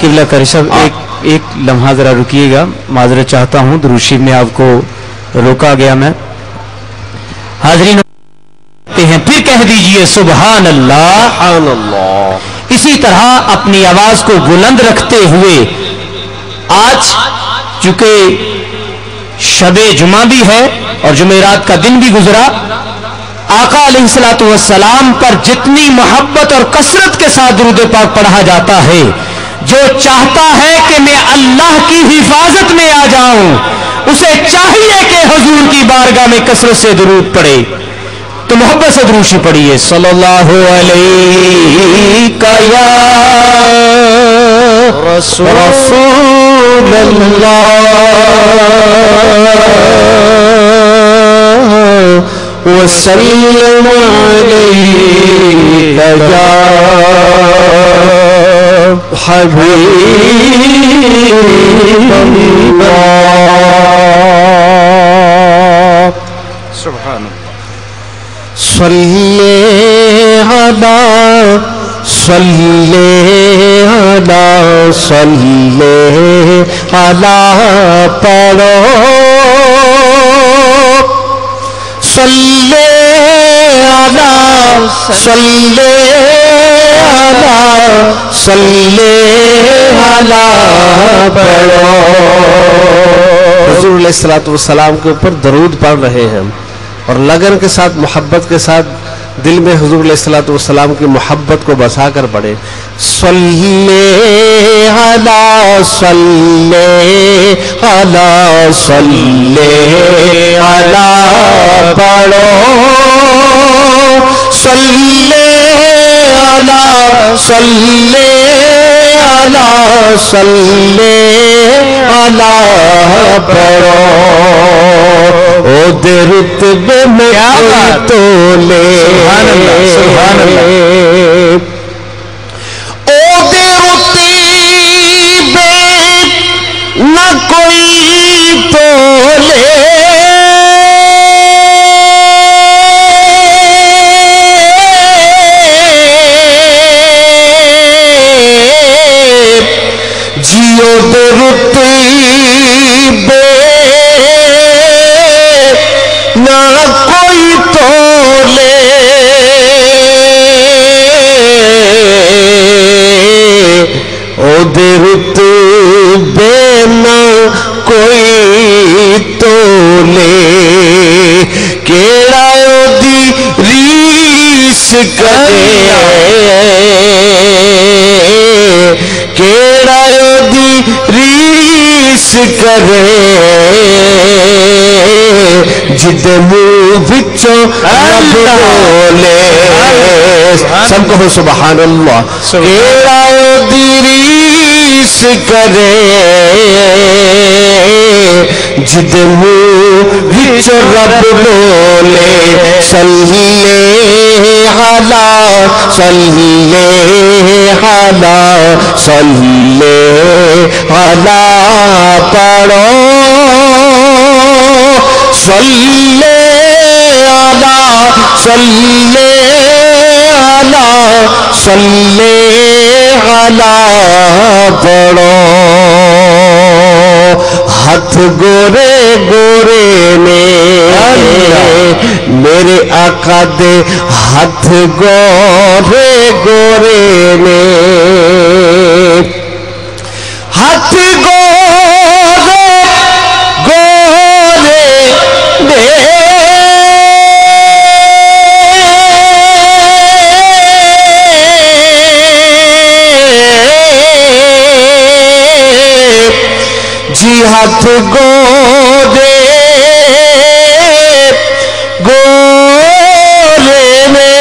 قبلہ کاری صاحب ایک لمحہ ذرا رکیے گا، معذرت چاہتا ہوں، درود شریف میں آپ کو روکا گیا میں. حاضرین ہیں، پھر کہہ دیجئے سبحان اللہ. سبحان اللہ. اسی طرح اپنی آواز کو بلند رکھتے ہوئے آج چونکہ شب جمعہ بھی ہے اور جمعرات کا دن بھی گزرا، آقا علیہ السلام پر جتنی محبت اور کثرت کے ساتھ درود پاک پڑھا جاتا ہے، جو چاہتا ہے کہ میں اللہ کی حفاظت میں آ جاؤں، اسے چاہیے کہ حضور کی بارگاہ میں کثرت سے درود پڑھے. تو محبت سے درود شریف پڑھیے. صلی اللہ علیہ یا رسول اللہ وسلم علیہ یا حبیب اللہ. سبحان اللہ. صلی علی پڑھو، صلی علی پڑھو. حضور علیہ السلام کے اوپر درود پڑھ رہے ہیں اور لگن کے ساتھ، محبت کے ساتھ دل میں حضور علیہ السلام کی محبت کو بسا کر پڑھے. صلی علی پڑھو، صلی علی پڑھو. او دے رتبے میں کوئی تو لے، سبحان اللہ سبحان اللہ. او دے رتبے نہ کوئی تو لے، جیو دے رتبے نہ کوئی تو لے، او دے رتبے نہ کوئی تو لے، کیڑا او دی ریس کرے، کیڑا او دی ریس کرے، جد منہ وچوں رب بولے. سب کہو سبحان اللہ. کیڑا او دی ریس کرے، جد منہ وچوں رب بولے. صلی علی پڑھو، صلی علی پڑھو. ہاتھ گورے گورے نے میرے آقا دے، ہاتھ گورے گورے نے، ہاتھ گورے گورے نے، جی ہاتھ گورے گورے میں،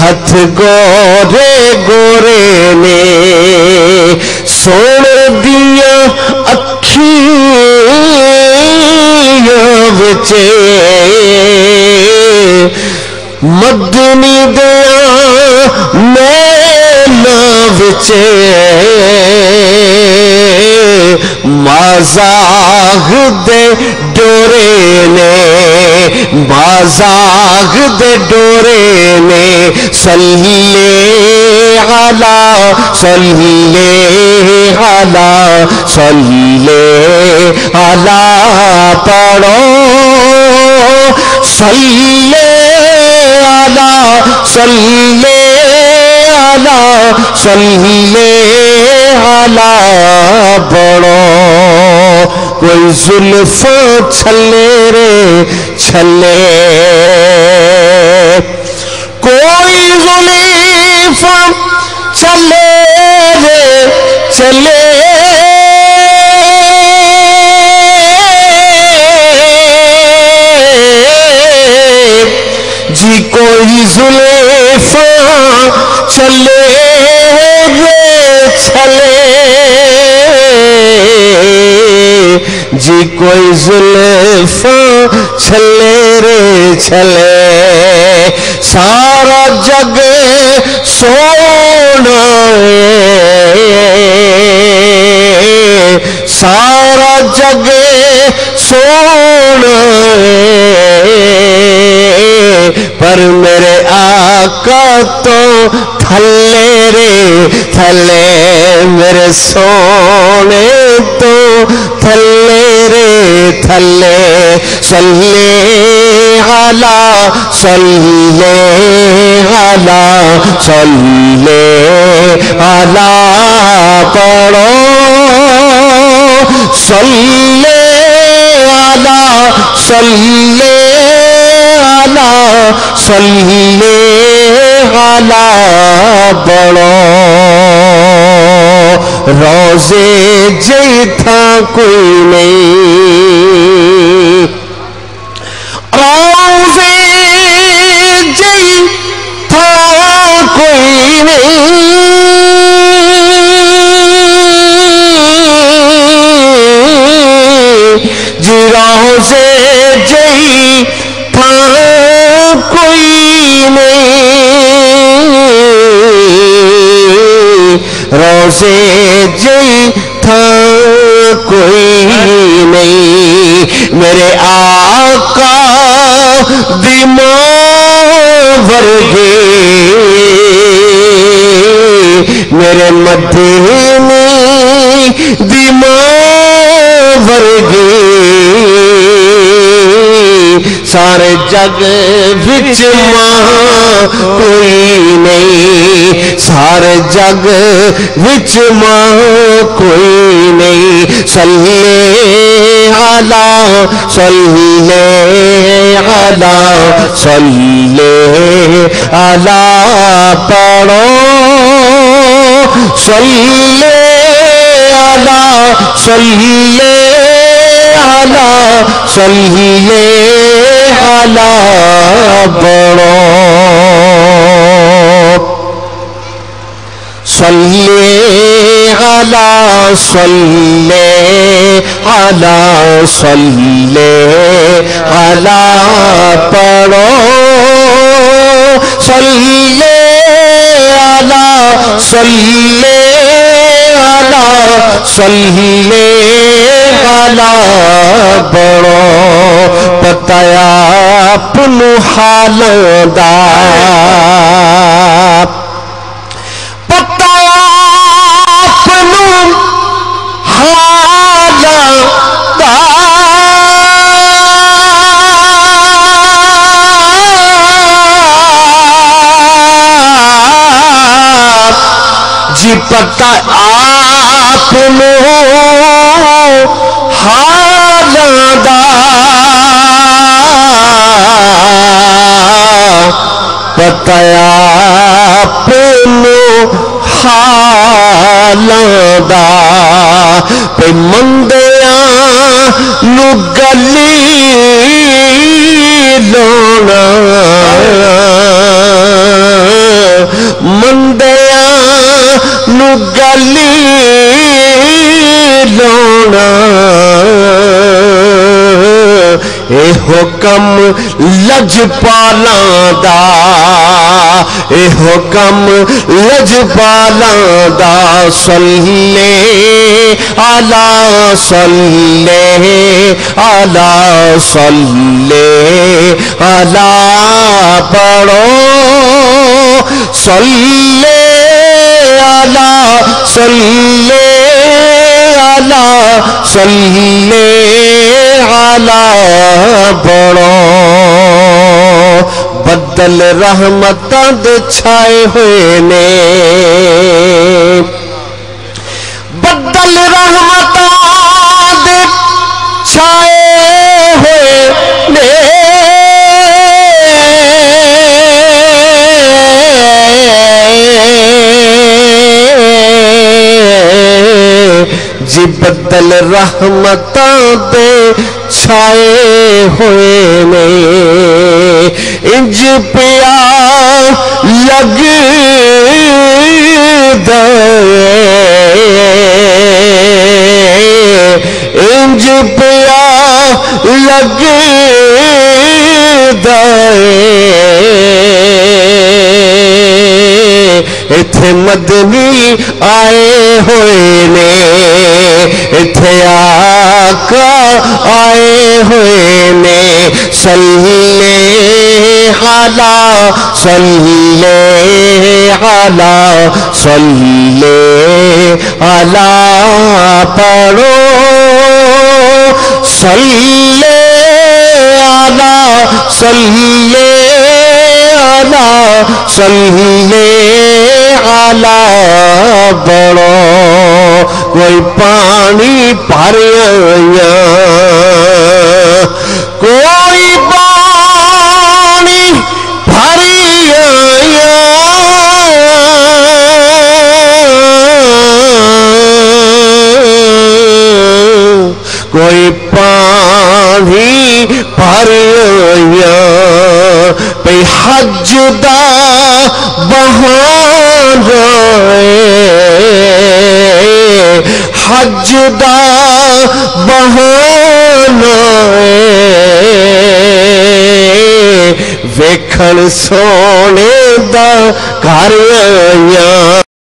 ہاتھ گورے گورے نے، سوڑ دیا اکھیاں وچے، مدنی دیا مینا وچے، مازاغ دے ڈورے نے، مازاغ دے ڈورے نے. صلی علی صلی علی صلی علی پڑھو صلی علی صلی علی صلی علی پڑھو کوئی زلف چھلے رے چھلے کوئی زلف چلے رے چلے جی کوئی زلف چلے رے چلے جی کوئی زلف چلے رے چلے سارا جگ سونا سارا جگ سونا پر میرے آقا تو تھلے رے تھلے میرے سونے تو تھلے رے تھلے صلی علی صلی علی صلی علی پڑھو صلی علی صلی علی صلی علی پڑھو روزے جیتھا کوئی نہیں روزے جیتھا کوئی نہیں جی روزے جیتھا کوئی نہیں روزے جیتھا کوئی نہیں میرے آقا دی ماں ورگے میرے مدینے دی ماں ورگے سارے جگ وچ ماں کوئی نہیں سارے جگ وچ ماں کوئی نہیں صلی علی صلی علی صلی علی پڑھو صلی علی صلی علی صلی علی پڑھو صلی علی صلی علی صلی علی پڑھو صلی علی صلی علی صلی علی پڑھو پتہ اپنو حال دا جی پتہ آپ نو حالاں دا پتہ آپ نو حالاں دا پہ مندیاں نو گلی لونا مندیاں نو گلی لونا اے حکم لجپالاں دا اے حکم لجپالاں دا صلی علی صلی علی صلی علی پڑھو صلی علی صلی علی صلی علی بڑو بدل رحمتاں دے چھائے ہوئے نے بدل رحمتاں دے چھائے ہوئے نے جی بدل رحمتاں دے چھائے ہوئے نے انج پیا لگ انج پیا لگ ایتھے مدنی آئے ہوئے نے ایتھے آقا آئے ہوئے نے صلی علی صلی علی صلی علی پڑھو صلی علی صلی علی صلی علی بڑو کوئی پانی بھر آیا کوئی پانی بھر آیا کوئی پانی بھر آیا پہ حج دا بہانا حج دا بہانا ویکھن سونے دا گھر آیا